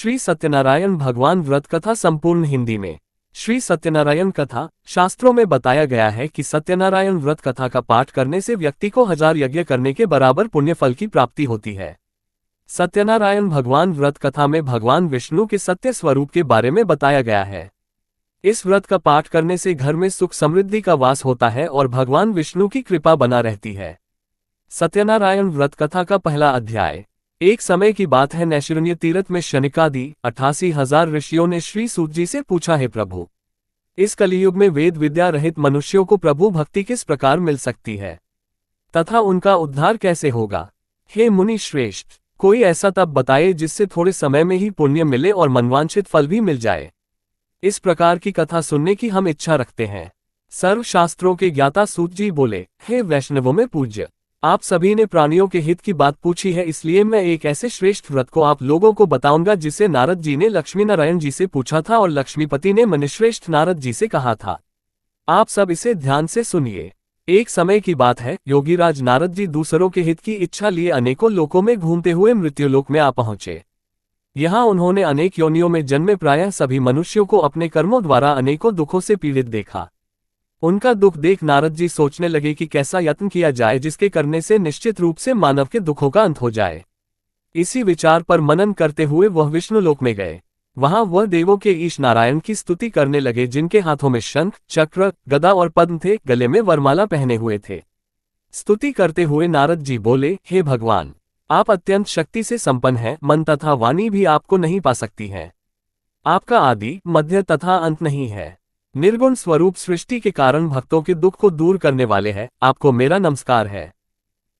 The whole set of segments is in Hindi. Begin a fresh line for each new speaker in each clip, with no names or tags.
श्री सत्यनारायण भगवान व्रत कथा संपूर्ण हिंदी में। श्री सत्यनारायण कथा शास्त्रों में बताया गया है कि सत्यनारायण व्रत कथा का पाठ करने से व्यक्ति को 1000 यज्ञ करने के बराबर पुण्य फल की प्राप्ति होती है। सत्यनारायण भगवान व्रत कथा में भगवान विष्णु के सत्य स्वरूप के बारे में बताया गया है। इस व्रत का पाठ करने से घर में सुख समृद्धि का वास होता है और भगवान विष्णु की कृपा बना रहती है। सत्यनारायण व्रत कथा का पहला अध्याय। एक समय की बात है, नैशिरण्य तीर्थ में शनिकादि 88,000 ऋषियों ने श्री सूत जी से पूछा, है प्रभु, इस कलियुग में वेद विद्या रहित मनुष्यों को प्रभु भक्ति किस प्रकार मिल सकती है तथा उनका उद्धार कैसे होगा? हे मुनि श्रेष्ठ, कोई ऐसा तप बताए जिससे थोड़े समय में ही पुण्य मिले और मनवांछित फल भी मिल जाए। इस प्रकार की कथा सुनने की हम इच्छा रखते हैं। सर्वशास्त्रों के ज्ञाता सूत जी बोले, हे वैष्णवों में पूज्य, आप सभी ने प्राणियों के हित की बात पूछी है, इसलिए मैं एक ऐसे श्रेष्ठ व्रत को आप लोगों को बताऊंगा जिसे नारद जी ने लक्ष्मी नारायण जी से पूछा था और लक्ष्मीपति ने मुनिश्रेष्ठ नारद जी से कहा था। आप सब इसे ध्यान से सुनिए। एक समय की बात है, योगीराज नारद जी दूसरों के हित की इच्छा लिए अनेकों लोकों में घूमते हुए मृत्युलोक में आ पहुंचे। यहाँ उन्होंने अनेक योनियों में जन्मे प्रायः सभी मनुष्यों को अपने कर्मों द्वारा अनेकों दुखों से पीड़ित देखा। उनका दुख देख नारद जी सोचने लगे कि कैसा यत्न किया जाए जिसके करने से निश्चित रूप से मानव के दुखों का अंत हो जाए। इसी विचार पर मनन करते हुए वह विष्णुलोक में गए। वहां वह देवों के ईश नारायण की स्तुति करने लगे, जिनके हाथों में शंख, चक्र, गदा और पद्म थे, गले में वरमाला पहने हुए थे। स्तुति करते हुए नारद जी बोले, हे भगवान, आप अत्यंत शक्ति से संपन्न हैं, मन तथा वाणी भी आपको नहीं पा सकती है। आपका आदि, मध्य तथा अंत नहीं है। निर्गुण स्वरूप सृष्टि के कारण भक्तों के दुख को दूर करने वाले हैं, आपको मेरा नमस्कार है।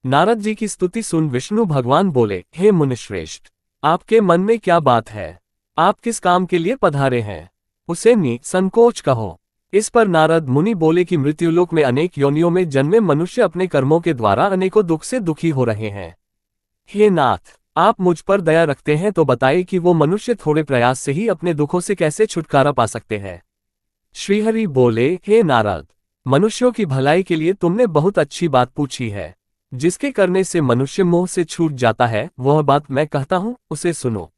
नारद जी की स्तुति सुन विष्णु भगवान बोले, हे मुनिश्रेष्ठ, आपके मन में क्या बात है? आप किस काम के लिए पधारे हैं? उसे निसंकोच कहो। इस पर नारद मुनि बोले कि मृत्युलोक में अनेक योनियों में जन्मे मनुष्य अपने कर्मों के द्वारा अनेकों दुख से दुखी हो रहे हैं। हे नाथ, आप मुझ पर दया रखते हैं तो बताइए कि वो मनुष्य थोड़े प्रयास से ही अपने दुखों से कैसे छुटकारा पा सकते हैं। श्रीहरि बोले, हे नारद, मनुष्यों की भलाई के लिए तुमने बहुत अच्छी बात पूछी है। जिसके करने से मनुष्य मोह से छूट जाता है, वह बात मैं कहता हूं, उसे सुनो।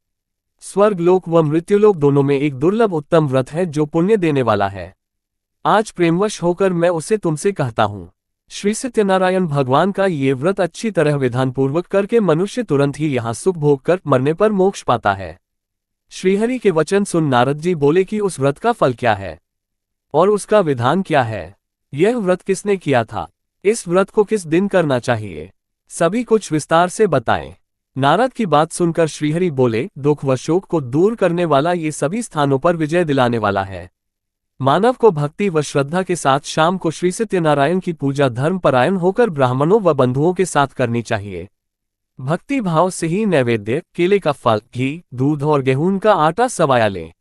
स्वर्गलोक व मृत्युलोक दोनों में एक दुर्लभ उत्तम व्रत है जो पुण्य देने वाला है। आज प्रेमवश होकर मैं उसे तुमसे कहता हूं। श्री सत्यनारायण भगवान का ये व्रत अच्छी तरह विधान पूर्वक करके मनुष्य तुरंत ही यहाँ सुख भोग कर मरने पर मोक्ष पाता है। श्रीहरि के वचन सुन नारद जी बोले कि उस व्रत का फल क्या है और उसका विधान क्या है? यह व्रत किसने किया था? इस व्रत को किस दिन करना चाहिए? सभी कुछ विस्तार से बताएं। नारद की बात सुनकर श्रीहरि बोले, दुख व शोक को दूर करने वाला, ये सभी स्थानों पर विजय दिलाने वाला है। मानव को भक्ति व श्रद्धा के साथ शाम को श्री सत्यनारायण की पूजा धर्म परायण होकर ब्राह्मणों व बंधुओं के साथ करनी चाहिए। भक्ति भाव से ही नैवेद्य, केले का फल, घी, दूध और गेहूं का आटा सवाया लें।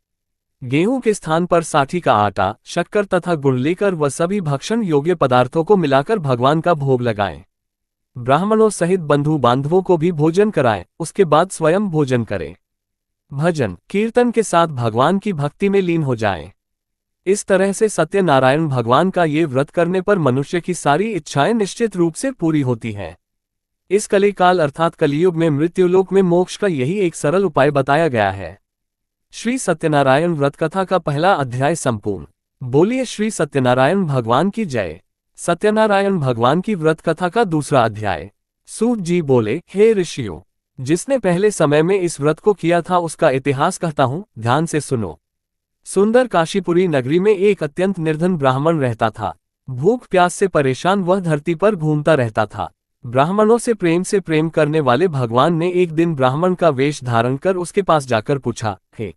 गेहूं के स्थान पर साठी का आटा, शक्कर तथा गुड़ लेकर व सभी भक्षण योग्य पदार्थों को मिलाकर भगवान का भोग लगाएं। ब्राह्मणों सहित बंधु बांधवों को भी भोजन कराएं, उसके बाद स्वयं भोजन करें। भजन कीर्तन के साथ भगवान की भक्ति में लीन हो जाएं। इस तरह से सत्यनारायण भगवान का ये व्रत करने पर मनुष्य की सारी इच्छाएं निश्चित रूप से पूरी होती हैं। इस कलिकाल अर्थात कलियुग में मृत्युलोक में मोक्ष का यही एक सरल उपाय बताया गया है। श्री सत्यनारायण व्रत कथा का पहला अध्याय संपूर्ण। बोलिए श्री सत्यनारायण भगवान की जय। सत्यनारायण भगवान की व्रत कथा का दूसरा अध्याय। सूत जी बोले, हे ऋषियों, जिसने पहले समय में इस व्रत को किया था उसका इतिहास कहता हूं, ध्यान से सुनो। सुंदर काशीपुरी नगरी में एक अत्यंत निर्धन ब्राह्मण रहता था। भूख प्यास से परेशान वह धरती पर घूमता रहता था। ब्राह्मणों से प्रेम करने वाले भगवान ने एक दिन ब्राह्मण का वेश धारण कर उसके पास जाकर पूछा, हे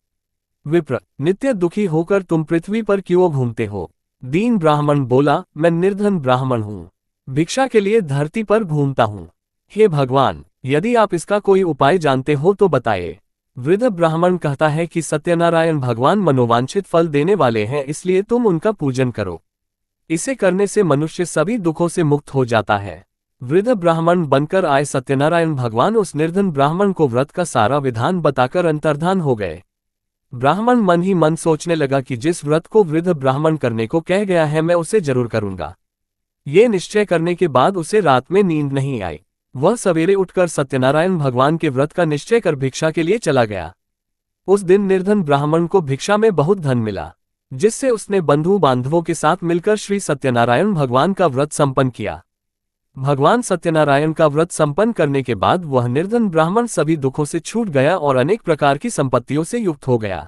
विप्र, नित्य दुखी होकर तुम पृथ्वी पर क्यों घूमते हो? दीन ब्राह्मण बोला, मैं निर्धन ब्राह्मण हूँ, भिक्षा के लिए धरती पर घूमता हूँ। हे भगवान, यदि आप इसका कोई उपाय जानते हो तो बताइए। वृद्ध ब्राह्मण कहता है कि सत्यनारायण भगवान मनोवांछित फल देने वाले हैं, इसलिए तुम उनका पूजन करो। इसे करने से मनुष्य सभी दुखों से मुक्त हो जाता है। वृद्ध ब्राह्मण बनकर आए सत्यनारायण भगवान उस निर्धन ब्राह्मण को व्रत का सारा विधान बताकर अंतर्धान हो गए। ब्राह्मण मन ही मन सोचने लगा कि जिस व्रत को वृद्ध ब्राह्मण करने को कह गया है, मैं उसे जरूर करूंगा। ये निश्चय करने के बाद उसे रात में नींद नहीं आई। वह सवेरे उठकर सत्यनारायण भगवान के व्रत का निश्चय कर भिक्षा के लिए चला गया। उस दिन निर्धन ब्राह्मण को भिक्षा में बहुत धन मिला, जिससे उसने बंधु बांधवों के साथ मिलकर श्री सत्यनारायण भगवान का व्रत संपन्न किया। भगवान सत्यनारायण का व्रत संपन्न करने के बाद वह निर्धन ब्राह्मण सभी दुखों से छूट गया और अनेक प्रकार की संपत्तियों से युक्त हो गया।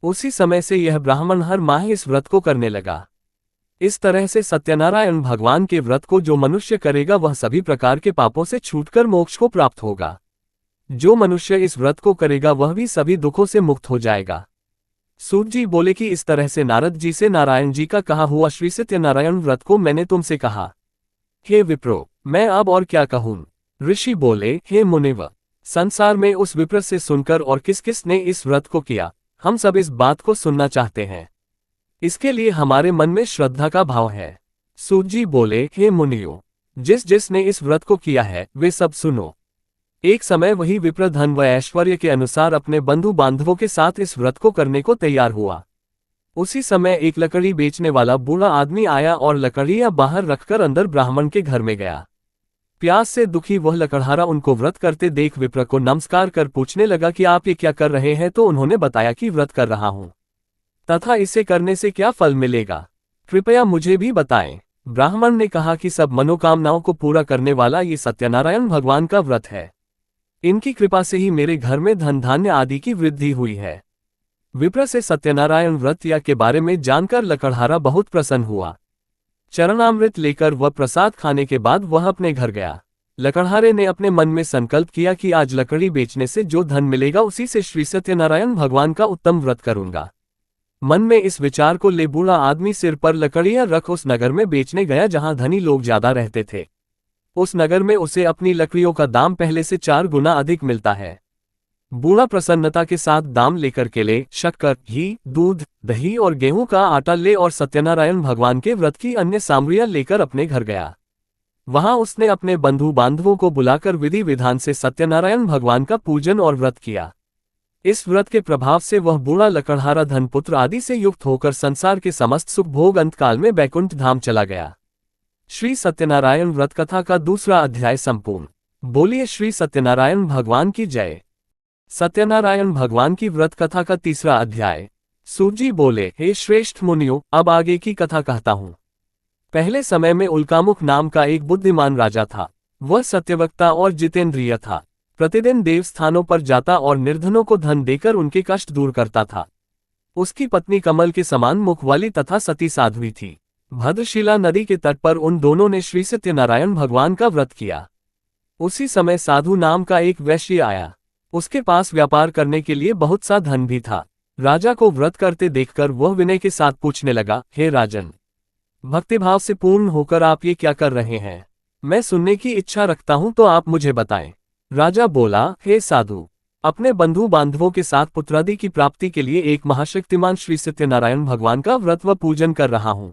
उसी समय से यह ब्राह्मण हर माह इस व्रत को करने लगा। इस तरह से सत्यनारायण भगवान के व्रत को जो मनुष्य करेगा वह सभी प्रकार के पापों से छूटकर मोक्ष को प्राप्त होगा। जो मनुष्य इस व्रत को करेगा वह भी सभी दुखों से मुक्त हो जाएगा। सूत जी बोले कि इस तरह से नारद जी से नारायण जी का कहा हुआ श्री सत्यनारायण व्रत को मैंने तुमसे कहा। हे विप्रो, मैं अब और क्या कहूँ। ऋषि बोले, हे मुनिव, संसार में उस विप्र से सुनकर और किस किस ने इस व्रत को किया, हम सब इस बात को सुनना चाहते हैं। इसके लिए हमारे मन में श्रद्धा का भाव है। सूत जी बोले, हे मुनियों, जिस जिसने इस व्रत को किया है वे सब सुनो। एक समय वही विप्र धन व ऐश्वर्य के अनुसार अपने बंधु बांधवों के साथ इस व्रत को करने को तैयार हुआ। उसी समय एक लकड़ी बेचने वाला बूढ़ा आदमी आया और लकड़ियां बाहर रखकर अंदर ब्राह्मण के घर में गया। प्यास से दुखी वह लकड़हारा उनको व्रत करते देख विप्र को नमस्कार कर पूछने लगा कि आप ये क्या कर रहे हैं। तो उन्होंने बताया कि व्रत कर रहा हूं तथा इसे करने से क्या फल मिलेगा, कृपया मुझे भी बताएं। ब्राह्मण ने कहा कि सब मनोकामनाओं को पूरा करने वाला ये सत्यनारायण भगवान का व्रत है। इनकी कृपा से ही मेरे घर में धन धान्य आदि की वृद्धि हुई है। विप्र से सत्यनारायण व्रत या के बारे में जानकर लकड़हारा बहुत प्रसन्न हुआ। चरणामृत लेकर वह प्रसाद खाने के बाद वह अपने घर गया। लकड़हारे ने अपने मन में संकल्प किया कि आज लकड़ी बेचने से जो धन मिलेगा उसी से श्री सत्यनारायण भगवान का उत्तम व्रत करूंगा। मन में इस विचार को ले बूढ़ा आदमी सिर पर लकड़ियां रख उस नगर में बेचने गया जहां धनी लोग ज्यादा रहते थे। उस नगर में उसे अपनी लकड़ियों का दाम पहले से 4 गुना अधिक मिलता है। बूढ़ा प्रसन्नता के साथ दाम लेकर केले, शक्कर, घी, दूध, दही और गेहूं का आटा ले और सत्यनारायण भगवान के व्रत की अन्य सामग्रियां लेकर अपने घर गया। वहां उसने अपने बंधु बांधवों को बुलाकर विधि विधान से सत्यनारायण भगवान का पूजन और व्रत किया। इस व्रत के प्रभाव से वह बूढ़ा लकड़हारा धनपुत्र आदि से युक्त होकर संसार के समस्त सुख भोग अंतकाल में बैकुंठ धाम चला गया। श्री सत्यनारायण व्रत कथा का दूसरा अध्याय संपूर्ण। बोलिए श्री सत्यनारायण भगवान की जय। सत्यनारायण भगवान की व्रत कथा का तीसरा अध्याय। सूत जी बोले, हे श्रेष्ठ मुनियों, अब आगे की कथा कहता हूँ। पहले समय में उल्कामुख नाम का एक बुद्धिमान राजा था। वह सत्यवक्ता और जितेंद्रिय था। प्रतिदिन देव स्थानों पर जाता और निर्धनों को धन देकर उनके कष्ट दूर करता था। उसकी पत्नी कमल के समान मुख वाली तथा सती साध्वी थी। भद्रशिला नदी के तट पर उन दोनों ने श्री सत्यनारायण भगवान का व्रत किया। उसी समय साधु नाम का एक वैश्य आया। उसके पास व्यापार करने के लिए बहुत सा धन भी था। राजा को व्रत करते देखकर वह विनय के साथ पूछने लगा, हे राजन, भक्तिभाव से पूर्ण होकर आप ये क्या कर रहे हैं? मैं सुनने की इच्छा रखता हूं तो आप मुझे बताएं। राजा बोला, हे साधु, अपने बंधु बांधवों के साथ पुत्रादि की प्राप्ति के लिए एक महाशक्तिमान श्री सत्यनारायण भगवान का व्रत व पूजन कर रहा हूं।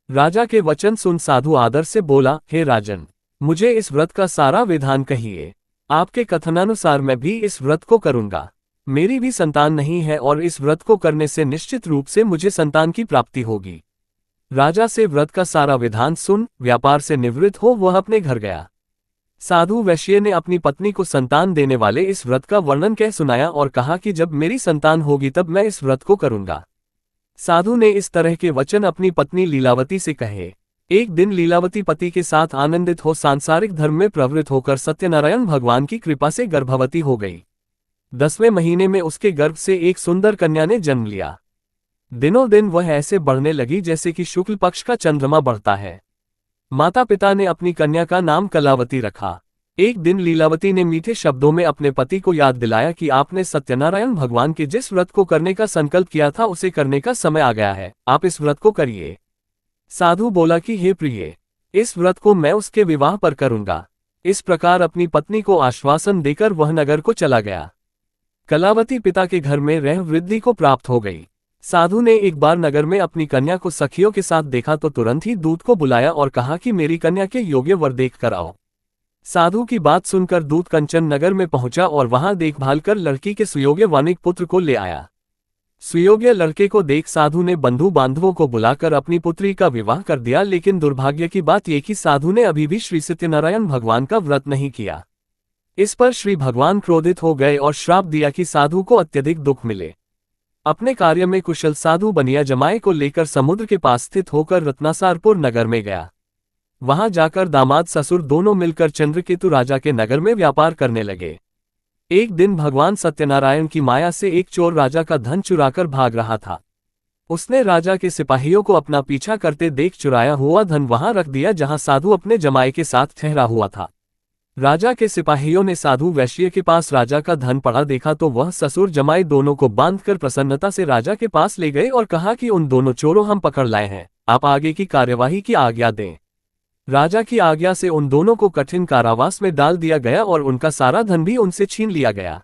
राजा के वचन सुन साधु आदर से बोला, हे राजन, मुझे इस व्रत का सारा विधान कहिए। आपके कथनानुसार मैं भी इस व्रत को करूंगा। मेरी भी संतान नहीं है और इस व्रत को करने से निश्चित रूप से मुझे संतान की प्राप्ति होगी। राजा से व्रत का सारा विधान सुन व्यापार से निवृत्त हो वह अपने घर गया। साधु वैश्य ने अपनी पत्नी को संतान देने वाले इस व्रत का वर्णन कह सुनाया और कहा कि जब मेरी संतान होगी तब मैं इस व्रत को करूंगा। साधु ने इस तरह के वचन अपनी पत्नी लीलावती से कहे। एक दिन लीलावती पति के साथ आनंदित हो सांसारिक धर्म में प्रवृत्त होकर सत्यनारायण भगवान की कृपा से गर्भवती हो गई। 10वें महीने में उसके गर्भ से एक सुंदर कन्या ने जन्म लिया। दिनों दिन वह ऐसे बढ़ने लगी जैसे कि शुक्ल पक्ष का चंद्रमा बढ़ता है। माता पिता ने अपनी कन्या का नाम कलावती रखा। एक दिन लीलावती ने मीठे शब्दों में अपने पति को याद दिलाया कि आपने सत्यनारायण भगवान के जिस व्रत को करने का संकल्प किया था उसे करने का समय आ गया है, आप इस व्रत को करिए। साधु बोला कि हे प्रिय, इस व्रत को मैं उसके विवाह पर करूंगा। इस प्रकार अपनी पत्नी को आश्वासन देकर वह नगर को चला गया। कलावती पिता के घर में रह वृद्धि को प्राप्त हो गई। साधु ने एक बार नगर में अपनी कन्या को सखियों के साथ देखा तो तुरंत ही दूत को बुलाया और कहा कि मेरी कन्या के योग्य वर देख कर आओ। साधु की बात सुनकर दूत कंचन नगर में पहुंचा और वहां देखभाल कर लड़की के सुयोग्य वानिक पुत्र को ले आया। सुयोग्य लड़के को देख साधु ने बंधु बांधवों को बुलाकर अपनी पुत्री का विवाह कर दिया। लेकिन दुर्भाग्य की बात यह कि साधु ने अभी भी श्री सत्यनारायण भगवान का व्रत नहीं किया। इस पर श्री भगवान क्रोधित हो गए और श्राप दिया कि साधु को अत्यधिक दुख मिले। अपने कार्य में कुशल साधु बनिया जमाई को लेकर समुद्र के पास स्थित होकर रत्नासारपुर नगर में गया। वहां जाकर दामाद ससुर दोनों मिलकर चंद्रकेतु राजा के नगर में व्यापार करने लगे। एक दिन भगवान सत्यनारायण की माया से एक चोर राजा का धन चुराकर भाग रहा था। उसने राजा के सिपाहियों को अपना पीछा करते देख चुराया हुआ धन वहां रख दिया जहां साधु अपने जमाई के साथ ठहरा हुआ था। राजा के सिपाहियों ने साधु वैश्य के पास राजा का धन पड़ा देखा तो वह ससुर जमाई दोनों को बांधकर प्रसन्नता से राजा के पास ले गए और कहा कि उन दोनों चोरों हम पकड़ लाए हैं, आप आगे की कार्यवाही की आज्ञा दें। राजा की आज्ञा से उन दोनों को कठिन कारावास में डाल दिया गया और उनका सारा धन भी उनसे छीन लिया गया।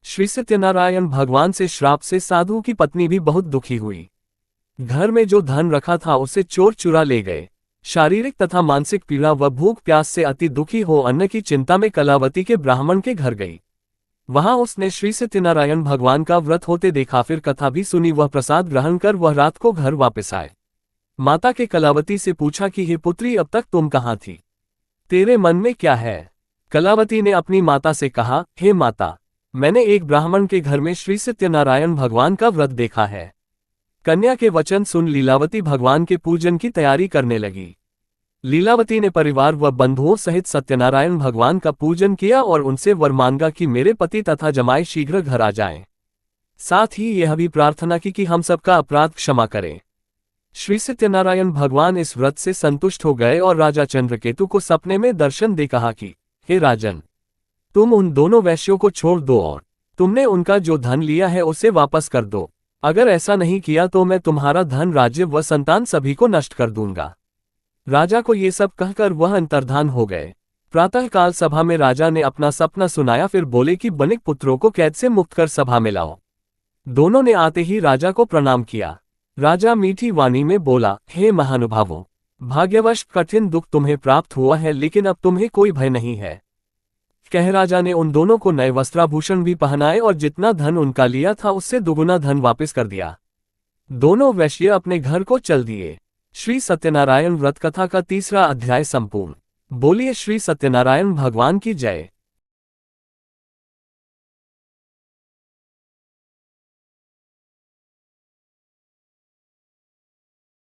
श्री सत्यनारायण भगवान से श्राप से साधु की पत्नी भी बहुत दुखी हुई। घर में जो धन रखा था उसे चोर चुरा ले गए। शारीरिक तथा मानसिक पीड़ा व भूख प्यास से अति दुखी हो अन्न की चिंता में कलावती के ब्राह्मण के घर गई। वहां उसने श्री सत्यनारायण भगवान का व्रत होते देखा, फिर कथा भी सुनी। वह प्रसाद ग्रहण कर वह रात को घर वापस आए। माता के कलावती से पूछा कि हे पुत्री, अब तक तुम कहाँ थी? तेरे मन में क्या है? कलावती ने अपनी माता से कहा, हे माता, मैंने एक ब्राह्मण के घर में श्री सत्यनारायण भगवान का व्रत देखा है। कन्या के वचन सुन लीलावती भगवान के पूजन की तैयारी करने लगी। लीलावती ने परिवार व बंधुओं सहित सत्यनारायण भगवान का पूजन किया और उनसे वर मांगा कि मेरे पति तथा जमाई शीघ्र घर आ जाएं। साथ ही यह भी प्रार्थना की कि हम सबका अपराध क्षमा करें। श्री सत्यनारायण भगवान इस व्रत से संतुष्ट हो गए और राजा चंद्रकेतु को सपने में दर्शन दे कहा कि हे राजन, तुम उन दोनों वैश्यों को छोड़ दो और तुमने उनका जो धन लिया है उसे वापस कर दो। अगर ऐसा नहीं किया तो मैं तुम्हारा धन, राज्य व संतान सभी को नष्ट कर दूंगा। राजा को ये सब कहकर वह अंतर्धान हो गए। प्रातःकाल सभा में राजा ने अपना सपना सुनाया, फिर बोले कि बनिक पुत्रों को कैद से मुक्त कर सभा में लाओ। दोनों ने आते ही राजा को प्रणाम किया। राजा मीठी वाणी में बोला, हे महानुभावों, भाग्यवश कठिन दुख तुम्हें प्राप्त हुआ है, लेकिन अब तुम्हें कोई भय नहीं है। कह राजा ने उन दोनों को नए वस्त्राभूषण भी पहनाए और जितना धन उनका लिया था उससे दुगुना धन वापस कर दिया। दोनों वैश्य अपने घर को चल दिए। श्री सत्यनारायण व्रत कथा का 3रा अध्याय संपूर्ण। बोलिए श्री सत्यनारायण भगवान की जय।